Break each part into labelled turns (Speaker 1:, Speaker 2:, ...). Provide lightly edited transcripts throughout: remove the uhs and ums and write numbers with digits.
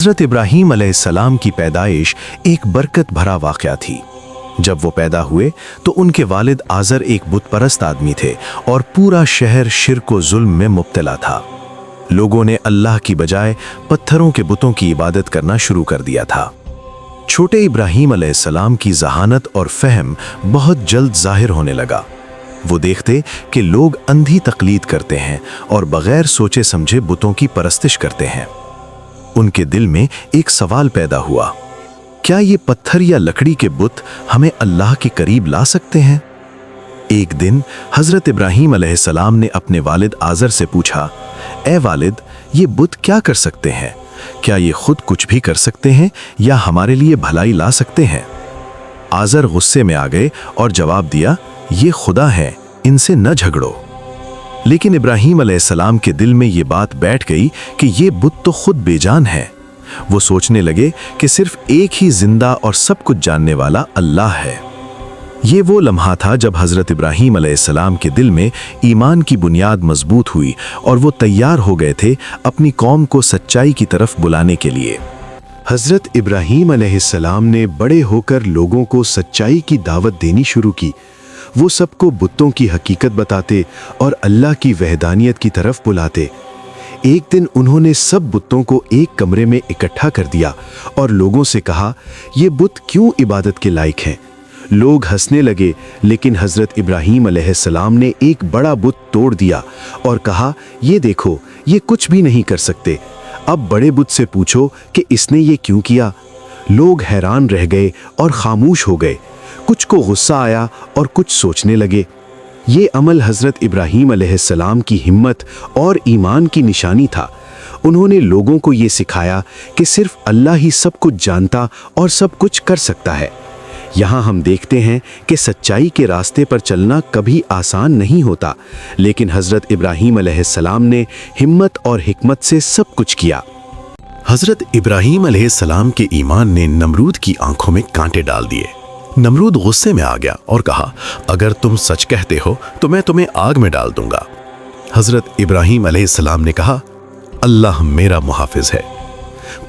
Speaker 1: हज़रत इब्राहीम अलैहिस्सलाम की पैदाइश एक बरकत भरा वाक़या थी। जब वो पैदा हुए तो उनके वालिद आज़र एक बुत परस्त आदमी थे और पूरा शहर शिर्क व जुल्म में मुब्तला था। लोगों ने अल्लाह की बजाय पत्थरों के बुतों की इबादत करना शुरू कर दिया था। छोटे इब्राहीम अलैहिस्सलाम की ज़हानत और फहम बहुत जल्द ज़ाहिर होने लगा। वो देखते कि लोग अंधी तकलीद करते हैं और बग़ैर सोचे समझे बुतों की परस्तिश करते हैं। उनके दिल में एक सवाल पैदा हुआ, क्या ये पत्थर या लकड़ी के बुत हमें अल्लाह के करीब ला सकते हैं? एक दिन हज़रत इब्राहीम अलैहिस्सलाम ने अपने वालिद आज़र से पूछा, ए वालिद, ये बुत क्या कर सकते हैं? क्या ये खुद कुछ भी कर सकते हैं या हमारे लिए भलाई ला सकते हैं? आज़र गुस्से में आ गए और जवाब दिया, ये खुदा हैं, इनसे न झगड़ो। लेकिन इब्राहीम अलैहिस्सलाम के दिल में ये बात बैठ गई कि ये बुत तो खुद बेजान है। वो सोचने लगे कि सिर्फ एक ही जिंदा और सब कुछ जानने वाला अल्लाह है। ये वो लम्हा था जब हज़रत इब्राहीम अलैहिस्सलाम के दिल में ईमान की बुनियाद मजबूत हुई और वो तैयार हो गए थे अपनी कौम को सच्चाई की तरफ बुलाने के लिए।
Speaker 2: हज़रत इब्राहीम अलैहिस्सलाम ने बड़े होकर लोगों को सच्चाई की दावत देनी शुरू की। वो सबको बुतों की हकीकत बताते और अल्लाह की वहदानियत की तरफ बुलाते। एक दिन उन्होंने सब बुतों को एक कमरे में इकट्ठा कर दिया और लोगों से कहा, ये बुत क्यों इबादत के लायक हैं? लोग हंसने लगे, लेकिन हज़रत इब्राहीम अलैहिस्सलाम ने एक बड़ा बुत तोड़ दिया और कहा, ये देखो, ये कुछ भी नहीं कर सकते। अब बड़े बुत से पूछो कि इसने ये क्यों किया। लोग हैरान रह गए और खामोश हो गए। कुछ को गुस्सा आया और कुछ सोचने लगे। ये अमल हज़रत इब्राहीम अलैहिस्सलाम की हिम्मत और ईमान की निशानी था। उन्होंने लोगों को ये सिखाया कि सिर्फ अल्लाह ही सब कुछ जानता और सब कुछ कर सकता है। यहाँ हम देखते हैं कि सच्चाई के रास्ते पर चलना कभी आसान नहीं होता, लेकिन हज़रत इब्राहीम अलैहिस्सलाम ने हिम्मत और हिकमत से सब कुछ किया।
Speaker 3: हज़रत इब्राहीम अलैहिस्सलाम के ईमान ने नमरूद की आंखों में कांटे डाल दिए। नमरूद गुस्से में आ गया और कहा, अगर तुम सच कहते हो तो मैं तुम्हें आग में डाल दूंगा। हज़रत इब्राहीम अलैहिस्सलाम ने कहा, अल्लाह मेरा मुहाफिज है।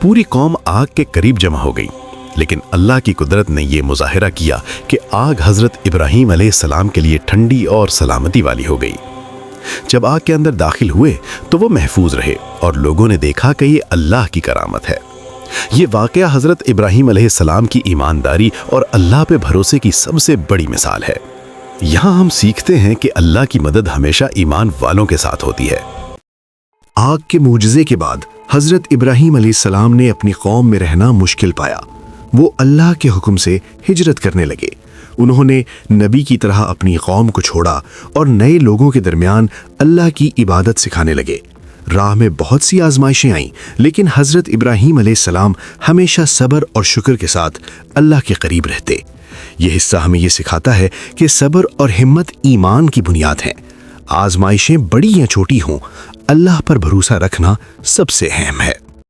Speaker 3: पूरी कौम आग के करीब जमा हो गई, लेकिन अल्लाह की कुदरत ने यह मुजाहिरा किया कि आग हज़रत इब्राहीम अलैहिस्सलाम के लिए ठंडी और सलामती वाली हो गई। जब आग के अंदर दाखिल हुए तो वो महफूज रहे और लोगों ने देखा कि ये अल्लाह की करामत है। ये वाक़या हज़रत इब्राहीम अलैहिस्सलाम की ईमानदारी और अल्लाह पे भरोसे की सबसे बड़ी मिसाल है। यहाँ हम सीखते हैं कि अल्लाह की मदद हमेशा ईमान वालों के साथ होती है।
Speaker 2: आग के मुजज़े के बाद हज़रत इब्राहीम अलैहिस्सलाम ने अपनी कौम में रहना मुश्किल पाया। वो अल्लाह के हुक्म से हिजरत करने लगे। उन्होंने नबी की तरह अपनी कौम को छोड़ा और नए लोगों के दरमियान अल्लाह की इबादत सिखाने लगे। राह में बहुत सी आजमाइशें आईं, लेकिन हज़रत इब्राहीम अलैहिस्सलाम हमेशा सब्र और शुक्र के साथ अल्लाह के करीब रहते। ये हिस्सा हमें ये सिखाता है कि सब्र और हिम्मत ईमान की बुनियाद हैं। आजमाइशें बड़ी या छोटी हों, अल्लाह पर भरोसा रखना सबसे अहम है।